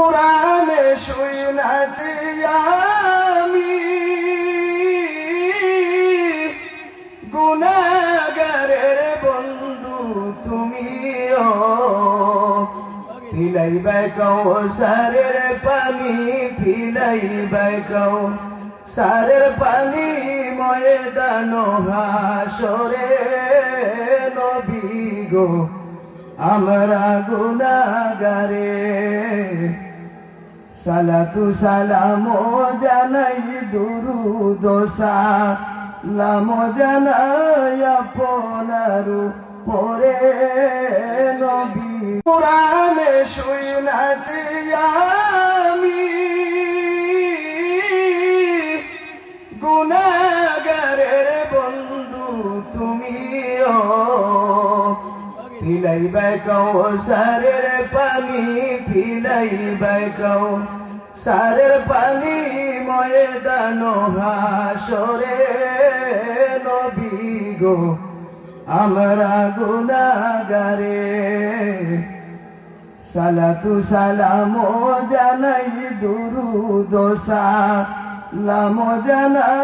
কোরআনে শুনাছি আমি গুনাহগারের বন্ধু তুমিও, পিলাইবাই কাউসারের পানি, পিলাইবাই কাউসারের পানি ময়দান হাসরে। নবী গো আমরা গুনাহগারে, সালাতু সালাম জানাই দুরুদ সালাম জানাই আপনার পরে নবী। কোরআনে শুনাছি আমি গুনাহগারের বন্ধু তুমিও, পিলাইবাই কাউসারের পানি, পিলাইবাই কাউসারের পানি ময়দান হাসরে। নবী গো আমরা গুনাহগারে, সালাতু সালাম জানাই দুরুদ সালাম জানাই